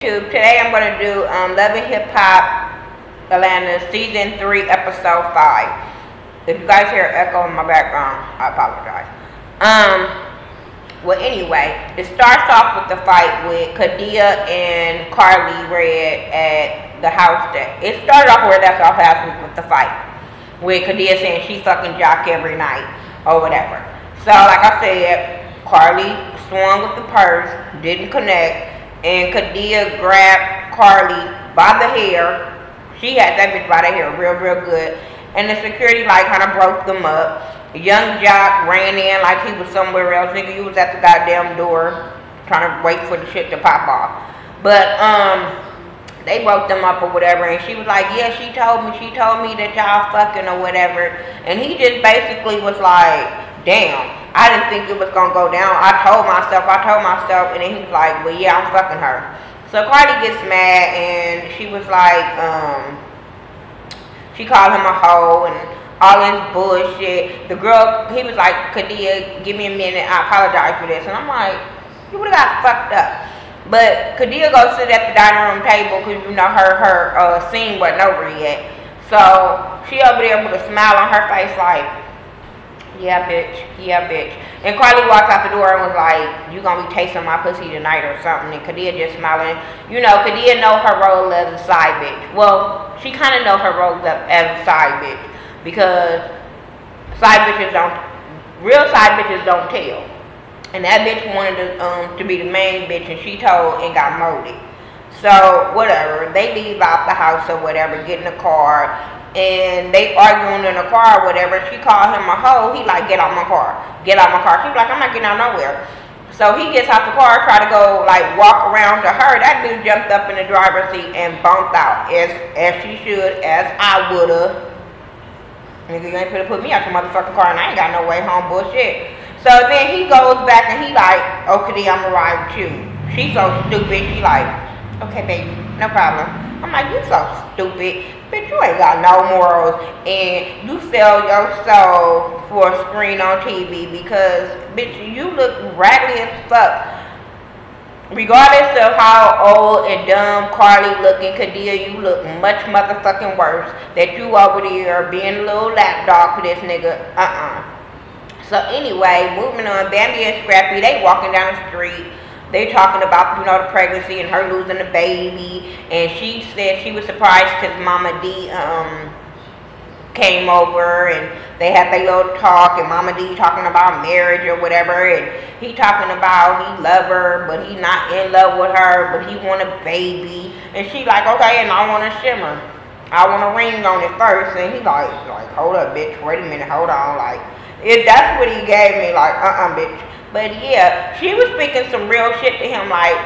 Today I'm going to do Love and Hip Hop Atlanta Season 3 Episode 5. If you guys hear echo in my background, I apologize. Well, anyway, it starts off with the fight with Kadia and Carly Red at the house. It started off where that's off last week with the fight. With Kadia saying she fucking Jock every night or whatever. So, like I said, Carly swung with the purse, didn't connect, and Kadia grabbed Carly by the hair. She had that bitch by the hair real good. And the security light kind of broke them up. Young Jock ran in like he was somewhere else. Nigga, you was at the goddamn door trying to wait for the shit to pop off. But, they broke them up or whatever, and she was like, yeah, she told me that y'all fucking or whatever. And he just basically was like, damn, I didn't think it was gonna go down. I told myself, and then he was like, well, yeah, I'm fucking her. So Cardi gets mad, and she was like, she called him a hoe and all this bullshit. The girl, he was like, Kadia, give me a minute, I apologize for this. And I'm like, you would've got fucked up. But Kadia goes sit at the dining room table because, you know, her scene wasn't over yet. So she over there with a smile on her face like, yeah, bitch. And Carly walks out the door and was like, you gonna be tasting my pussy tonight or something. And Kadia just smiling. You know, Kadia know her role as a side bitch. Well, she kind of know her role as a side bitch. Because real side bitches don't tell. And that bitch wanted to be the main bitch, and she told and got molded. So, whatever. They leave out the house or whatever, get in the car, and they arguing in the car or whatever. She called him a hoe. He like, get out my car. Get out my car. She's like, I'm not getting out nowhere. So he gets out the car, try to go, like, walk around to her. That dude jumped up in the driver's seat and bumped out, as she should, as I would've. Nigga, you ain't finna put me out the motherfucking car, and I ain't got no way home, bullshit. So then he goes back and he like, okay, I'm gonna ride with you. She's so stupid. She like, okay, baby, no problem. I'm like, you so stupid. Bitch, you ain't got no morals. And you sell your soul for a screen on TV because, bitch, you look raggedy as fuck. Regardless of how old and dumb Carly looking, Kadia, you look much motherfucking worse. That you over there being a little lapdog for this nigga. So anyway, moving on, Bambi and Scrappy, they walking down the street. They talking about, you know, the pregnancy and her losing the baby. And she said she was surprised because Mama D came over and they had their little talk. And Mama D talking about marriage or whatever. And he talking about he love her, but he not in love with her, but he want a baby. And she like, okay, and I want a shimmer. I want a ring on it first. And he like, hold up, bitch, wait a minute, hold on, like. That's what he gave me, like, bitch. But yeah, she was speaking some real shit to him, like,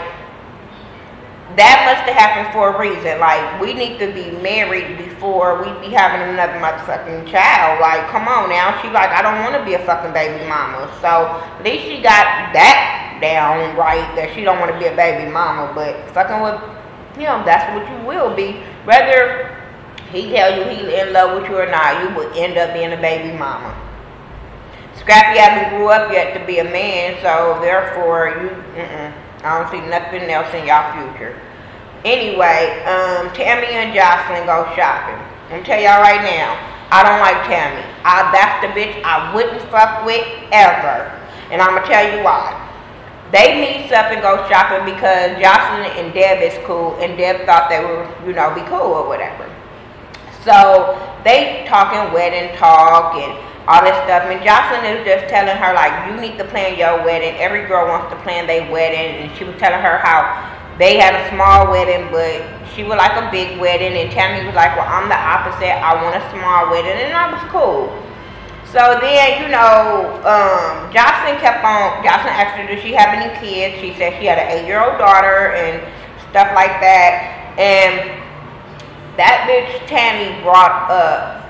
that must have happened for a reason. Like, we need to be married before we be having another motherfucking child. Like, come on now. She like, I don't want to be a fucking baby mama. So, at least she got that down right, that she don't want to be a baby mama. But fucking with him, that's what you will be. Whether he tell you he in love with you or not, you will end up being a baby mama. Scrappy hasn't grew up yet to be a man, so therefore I don't see nothing else in y'all future. Anyway, Tammy and Jocelyn go shopping. I'm gonna tell y'all right now, I don't like Tammy. That's the bitch I wouldn't fuck with ever. And I'm gonna tell you why. They meet up and go shopping because Jocelyn and Deb is cool, and Deb thought they would, you know, be cool or whatever. So they talking wedding talk and all this stuff, and Jocelyn is just telling her, like, you need to plan your wedding. Every girl wants to plan their wedding, and she was telling her how they had a small wedding, but she would like a big wedding, and Tammy was like, well, I'm the opposite. I want a small wedding, and that was cool. So then, you know, Jocelyn asked her, does she have any kids? She said she had an 8-year-old daughter and stuff like that, and that bitch Tammy brought up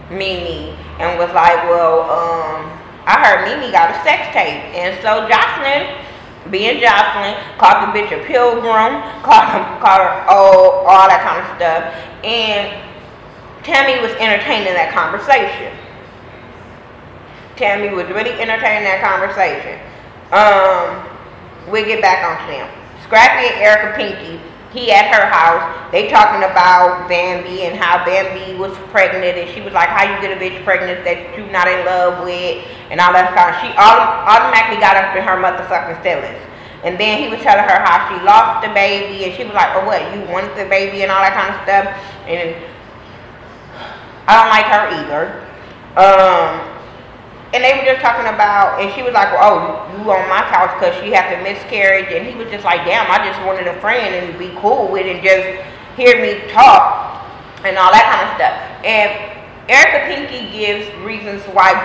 Mimi and was like, well, I heard Mimi got a sex tape. And so Jocelyn, being Jocelyn, called the bitch a pilgrim, called her old, all that kind of stuff. And Tammy was entertaining that conversation. Tammy was really entertaining that conversation. We'll get back on them. Scrappy and Erica Pinky he at her house. They talking about Bambi and how Bambi was pregnant, and she was like, how you get a bitch pregnant that you not in love with, and all that kind of. She automatically got up in her motherfucking feelings. And then he was telling her how she lost the baby, and she was like, oh what, you wanted the baby and all that kind of stuff. And I don't like her either. And they were just talking about, and she was like, well, oh, you on my couch because she had the miscarriage. And he was just like, damn, I just wanted a friend and be cool with and just hear me talk and all that kind of stuff. And Erica Pinky gives reasons why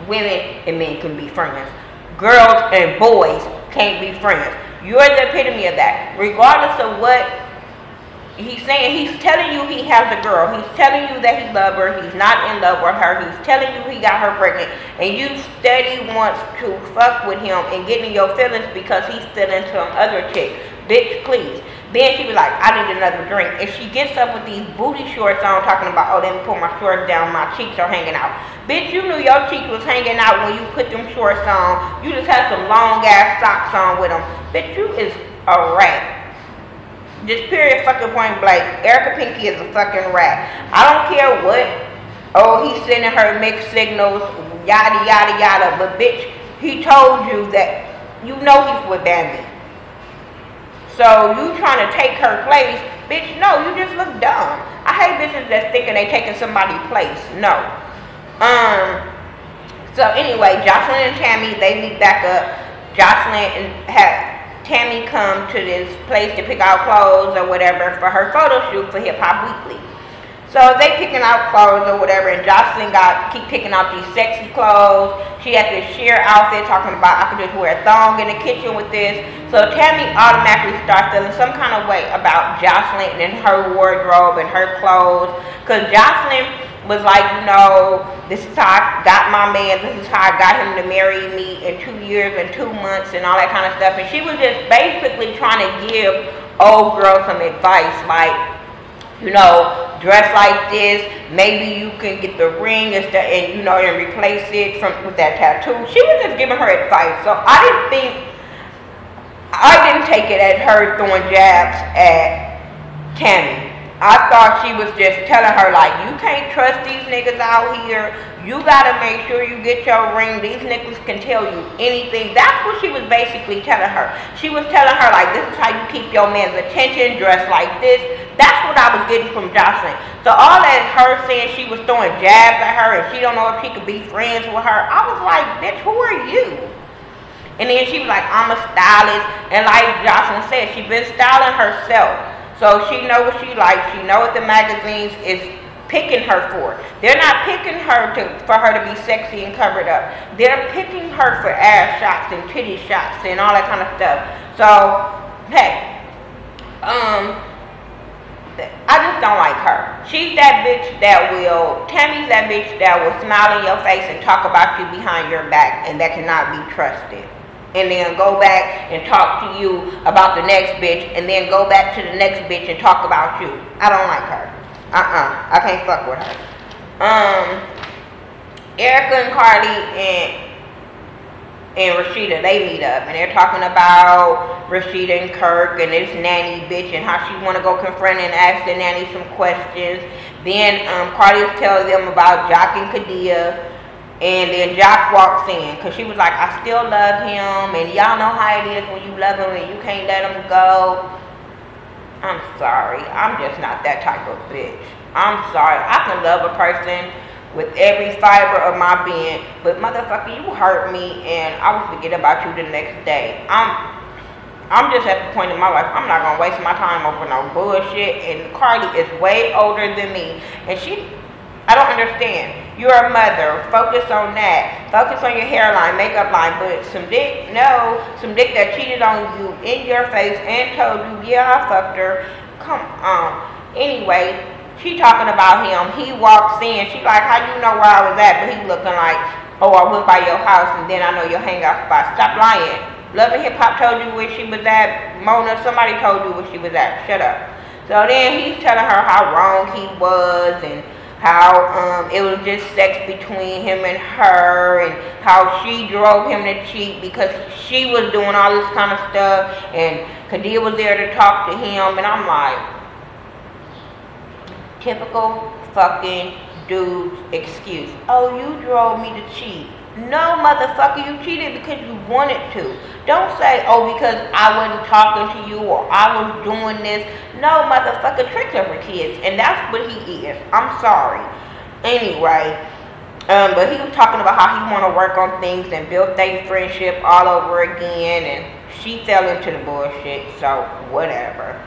women and men can be friends. Girls and boys can't be friends. You're the epitome of that. Regardless of what he's saying, he's telling you he has a girl. He's telling you that he loves her. He's not in love with her. He's telling you he got her pregnant. And you steady wants to fuck with him and get in your feelings because he's still into some other chick. Bitch, please. Then she was like, I need another drink. And she gets up with these booty shorts on talking about, oh, let me pull my shorts down. My cheeks are hanging out. Bitch, you knew your cheeks was hanging out when you put them shorts on. You just had some long ass socks on with them. Bitch, you is a rat. Just period fucking point blank. Erica Pinky is a fucking rat. I don't care what. Oh, he's sending her mixed signals, yada yada yada. But bitch, he told you that you know he's with Bambi. So you trying to take her place, bitch? No, you just look dumb. I hate bitches that's thinking they taking somebody's place. No. So anyway, Jocelyn and Tammy, they meet back up. Jocelyn had Tammy come to this place to pick out clothes or whatever for her photo shoot for Hip Hop Weekly. So they picking out clothes or whatever, and Jocelyn keep picking out these sexy clothes. She had this sheer outfit talking about, I could just wear a thong in the kitchen with this. So Tammy automatically starts feeling some kind of way about Jocelyn and her wardrobe and her clothes. Because Jocelyn was like, you know, this is how I got my man, this is how I got him to marry me in 2 years and 2 months and all that kind of stuff. And she was just basically trying to give old girl some advice, like, you know, dress like this, maybe you can get the ring and you know, and replace it with that tattoo. She was just giving her advice. So I didn't take it as her throwing jabs at Tammy. I thought she was just telling her, like, you can't trust these niggas out here. You gotta make sure you get your ring. These niggas can tell you anything. That's what she was basically telling her. She was telling her, like, this is how you keep your man's attention, dress like this. That's what I was getting from Jocelyn. So all that her saying she was throwing jabs at her and she don't know if she could be friends with her, I was like, bitch, who are you? And then she was like, I'm a stylist. And like Jocelyn said, she been styling herself. So she know what she likes. She know what the magazines is picking her for. They're not picking her for her to be sexy and covered up. They're picking her for ass shots and titty shots and all that kind of stuff. So, hey, I just don't like her. She's that bitch Tammy's that bitch that will smile in your face and talk about you behind your back, and that cannot be trusted. And then go back and talk to you about the next bitch, and then go back to the next bitch and talk about you. I don't like her. I can't fuck with her. Erica and Carly and Rashida, they meet up, and they're talking about Rashida and Kirk and this nanny bitch and how she want to go confront and ask the nanny some questions. Then Carly tells them about Jock and Kadia. And then Jock walks in, because she was like, I still love him, and y'all know how it is when you love him and you can't let him go. I'm sorry. I'm just not that type of bitch. I'm sorry. I can love a person with every fiber of my being, but motherfucker, you hurt me, and I will forget about you the next day. I'm just at the point in my life, I'm not going to waste my time over no bullshit, and Carly is way older than me, and I don't understand. You're a mother. Focus on that. Focus on your hairline, makeup line. But some dick that cheated on you in your face and told you, yeah, I fucked her. Come on. Anyway, she talking about him. He walks in. She like, how you know where I was at? But he looking like, oh, I went by your house and then I know your hangout spot. Stop lying. Love and Hip Hop told you where she was at. Mona, somebody told you where she was at. Shut up. So then he's telling her how wrong he was and how it was just sex between him and her, and how she drove him to cheat because she was doing all this kind of stuff, and Kadia was there to talk to him, and I'm like, typical fucking dude's excuse. Oh, you drove me to cheat. No, motherfucker, you cheated because you wanted to. Don't say, oh, because I wasn't talking to you or I was doing this. No, motherfucker, tricks are for kids, and that's what he is. I'm sorry. Anyway, but he was talking about how he want to work on things and build their friendship all over again, and she fell into the bullshit, so whatever.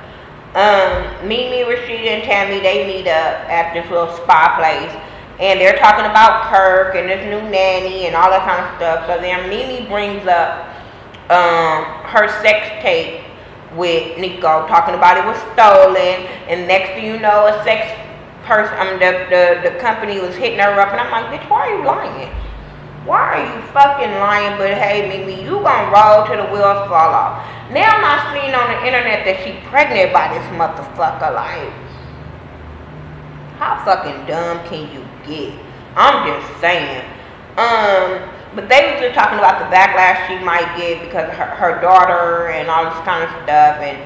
Mimi, Rashida, and Tammy, they meet up at this little spa place. And they're talking about Kirk and this new nanny and all that kind of stuff. So then Mimi brings up her sex tape with Nico, talking about it was stolen. And next thing you know, a sex person, the company was hitting her up. And I'm like, bitch, why are you lying? Why are you fucking lying? But hey, Mimi, you gonna roll till the wheels fall off. Now I'm seeing on the internet that she pregnant by this motherfucker. Like, how fucking dumb can you get? I'm just saying. But they were just talking about the backlash she might get because of her daughter and all this kind of stuff. And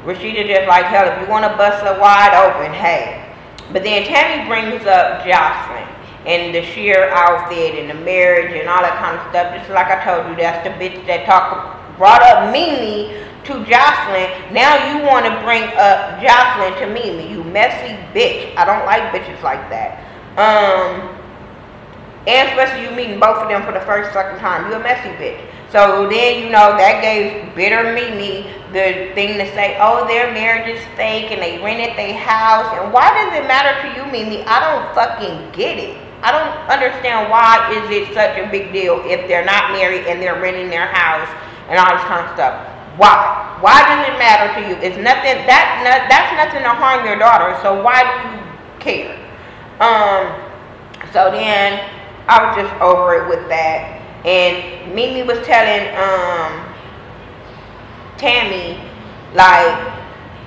Rashida just like, hell, if you want to bust her wide open, hey. But then Tammy brings up Jocelyn and the sheer outfit and the marriage and all that kind of stuff. Just like I told you, that's the bitch that brought up Mimi to Jocelyn. Now you want to bring up Jocelyn to Mimi, you messy bitch. I don't like bitches like that. And especially you meeting both of them for the first fucking time. You a messy bitch. So then, you know, that gave bitter Mimi the thing to say, oh, their marriage is fake and they rented their house. And why does it matter to you, Mimi? I don't fucking get it. I don't understand why is it such a big deal if they're not married and they're renting their house and all this kind of stuff. Why? Why does it matter to you? It's nothing. That's nothing to harm your daughter. So why do you care? So then I was just over it with that. And Mimi was telling Tammy, like,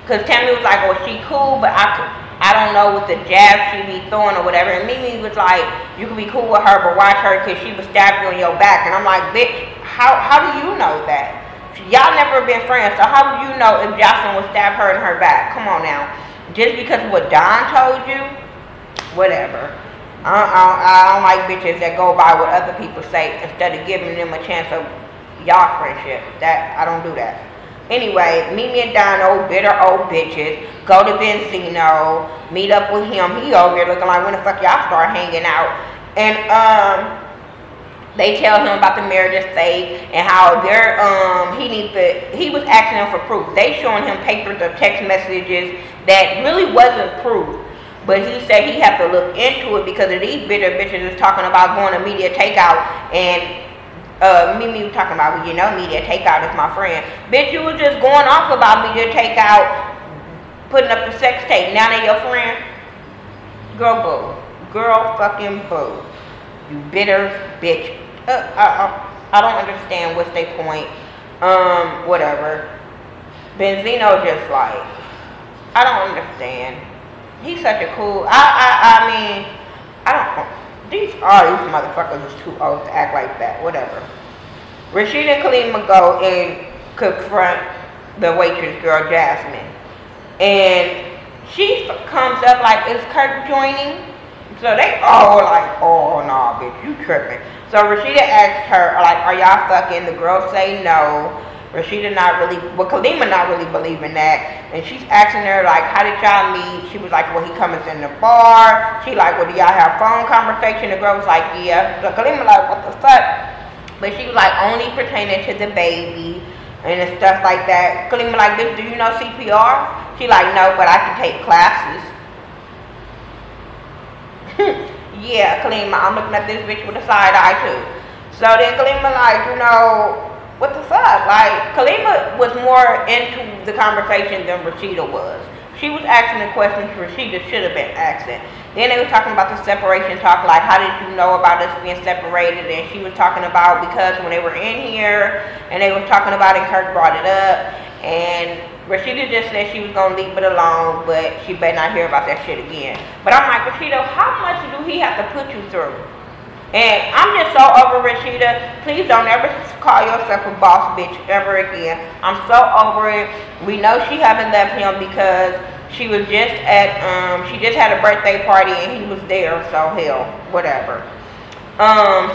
cause Tammy was like, "Oh, she cool, but I don't know what the jab she be throwing or whatever." And Mimi was like, "You can be cool with her, but watch her, cause she would stab you in your back." And I'm like, "Bitch, how do you know that? Y'all never been friends, so how do you know if Jocelyn would stab her in her back? Come on now, just because of what Don told you, whatever." I don't like bitches that go by what other people say instead of giving them a chance of y'all friendship. That I don't do that. Anyway, Mimi and Don, old bitter old bitches, go to Benzino, meet up with him. He over here looking like, when the fuck y'all start hanging out? And they tell him about the marriage is fake and how they're he was asking them for proof. They showing him papers or text messages that really wasn't proof. But he said he had to look into it because of these bitter bitches is talking about going to media takeout. And Mimi was talking about, well, you know, media takeout is my friend. Bitch, you was just going off about media takeout, putting up the sex tape. Now they your friend? Girl, boo. Girl, fucking boo. You bitter bitch. I don't understand what's their point. Whatever. Benzino just like, I don't understand. He's such a cool, I mean, I don't, these motherfuckers is too old to act like that, whatever. Rashida and Kalima go and confront the waitress girl, Jasmine. And she comes up like, is Kirk joining? So they all like, oh, no, bitch, you tripping. So Rashida asks her, like, are y'all fucking? The girls say no. Rashida not really, well, Kalima not really believing that. And she's asking her, like, how did y'all meet? She was like, well, he comes in the bar. She like, well, do y'all have phone conversation? The girl was like, yeah. So Kalima like, what the fuck? But she was like, only pertaining to the baby and stuff like that. Kalima like, bitch, do you know CPR? She like, no, but I can take classes. Yeah, Kalima, I'm looking at this bitch with a side eye too. So then Kalima like, you know, what the fuck? Like, Kalima was more into the conversation than Rashida was. She was asking the questions Rashida should have been asking. Then they were talking about the separation talk, like, how did you know about us being separated? And she was talking about because when they were in here, and they were talking about it, Kirk brought it up. And Rashida just said she was gonna leave it alone, but she better not hear about that shit again. But I'm like, Rashida, how much do he have to put you through? And I'm just so over Rashida. Please don't ever call yourself a boss bitch ever again. I'm so over it. We know she haven't left him because she was just at, she just had a birthday party and he was there, so hell, whatever.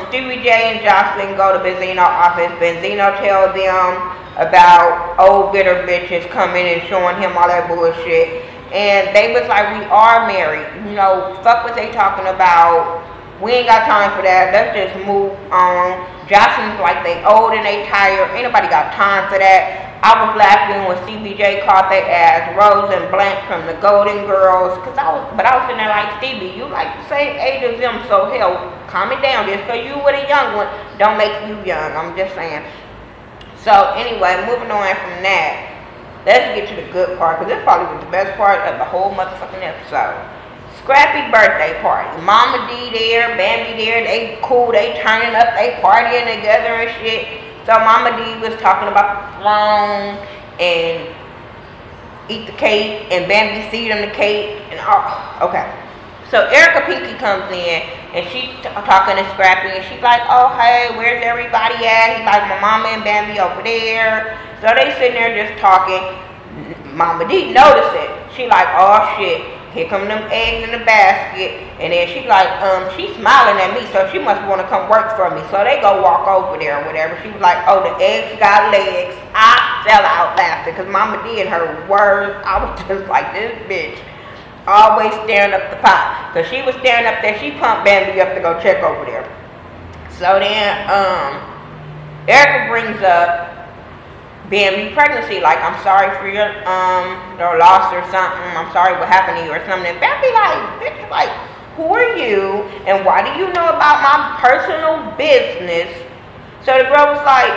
Stevie J and Jocelyn go to Benzino's office. Benzino tells them about old bitter bitches coming and showing him all that bullshit. And they was like, we are married. You know, fuck what they talking about. We ain't got time for that. Let's just move on. Jocelyn's like they old and they tired. Ain't nobody got time for that. I was laughing when CBJ called their ass Rose and Blanche from the Golden Girls. I was sitting there like, Stevie, you like the same age as them, so hell, calm it down. Just because you with a young one, don't make you young. I'm just saying. So anyway, moving on from that, let's get to the good part, because this probably was the best part of the whole motherfucking episode. Scrappy birthday party. Mama D there, Bambi there, they cool, they turning up, they partying together and shit. So Mama D was talking about the throne and eat the cake, and Bambi feed him the cake, and all. Okay. So Erica Pinky comes in, and she's talking to Scrappy, and she's like, oh, hey, where's everybody at? He's like, my mama and Bambi over there. So they sitting there just talking. Mama D noticed it. She like, oh, shit. Here come them eggs in the basket. And then she like, she's smiling at me, so she must want to come work for me. So they go walk over there or whatever. She was like, oh, the eggs got legs. I fell out laughing because Mama D and her words, I was just like, this bitch always staring up the pot. So she was staring up there. She pumped Bambi up to go check over there. So then Erica brings up Bambi pregnancy, like, I'm sorry for your loss or something, I'm sorry what happened to you or something. And Bambi like, bitch, like, who are you and why do you know about my personal business? So the girl was like,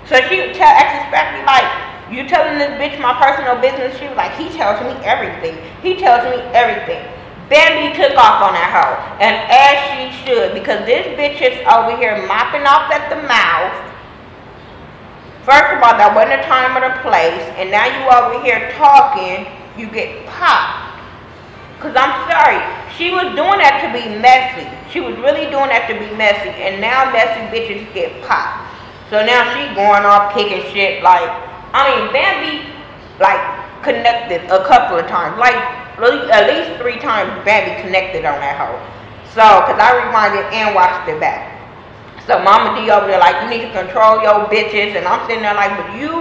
so she asked Bambi like, you telling this bitch my personal business? She was like, he tells me everything. He tells me everything. Bambi took off on that hoe, and as she should, because this bitch is over here mopping off at the mouth. First of all, that wasn't the time or the place, and now you over here talking, you get popped. Because I'm sorry, she was doing that to be messy. She was really doing that to be messy, and now messy bitches get popped. So now she going off kicking shit like, I mean, Bambi, like, connected a couple of times. Like, at least 3 times Bambi connected on that hoe. So, because I rewinded and watched it back. So Mama D over there like, you need to control your bitches. And I'm sitting there like, but you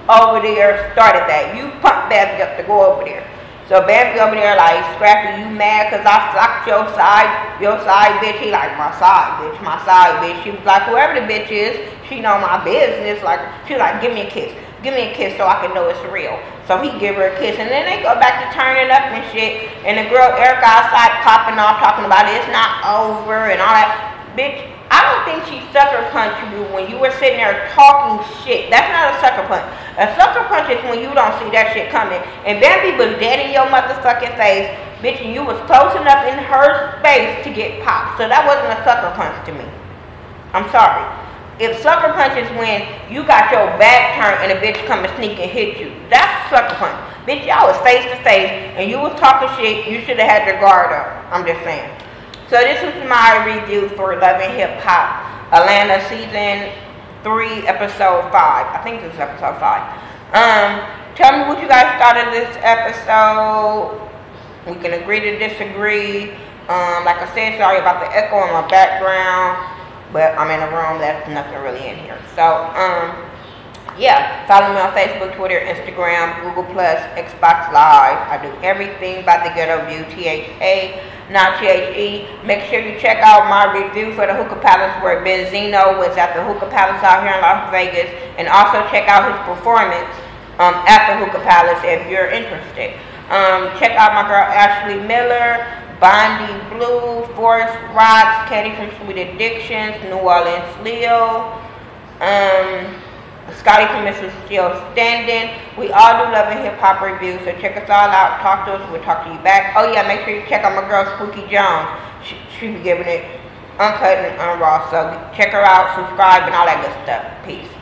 over there started that. You pumped Bambi up to go over there. So Bambi over there like, Scrappy, you mad because I socked your side bitch? He like, my side bitch, my side bitch. She was like, whoever the bitch is, she know my business. Like, she like, give me a kiss. Give me a kiss so I can know it's real. So he give her a kiss. And then they go back to turning up and shit. And the girl Erica outside popping off, talking about it's not over and all that. Bitch, I don't think she sucker punched you when you were sitting there talking shit. That's not a sucker punch. A sucker punch is when you don't see that shit coming. And Bambi was dead in your motherfucking face, bitch, and you was close enough in her space to get popped. So that wasn't a sucker punch to me. I'm sorry. If sucker punch is when you got your back turned and a bitch come and sneak and hit you, that's a sucker punch. Bitch, y'all was face to face and you was talking shit, you should have had your guard up. I'm just saying. So this was my review for Love and Hip Hop Atlanta Season 3, Episode 5. I think this is Episode 5. Tell me what you guys thought of this episode. We can agree to disagree. Like I said, sorry about the echo in my background, but I'm in a room that's nothing really in here. So, yeah, follow me on Facebook, Twitter, Instagram, Google+, Xbox Live. I do everything by The Ghetto View, THA, not THE. Make sure you check out my review for the Hookah Palace where Benzino was at the Hookah Palace out here in Las Vegas. And also check out his performance at the Hookah Palace if you're interested. Check out my girl Ashley Miller, Bondi Blue, Forest Rocks, Katie from Sweet Addictions, New Orleans Leo, Scotty from Mrs. Still Standing. We all do Love and Hip Hop reviews, so check us all out. Talk to us. We'll talk to you back. Oh yeah, make sure you check out my girl Spooky Jones. She be giving it uncut and unraw. So check her out, subscribe, and all that good stuff. Peace.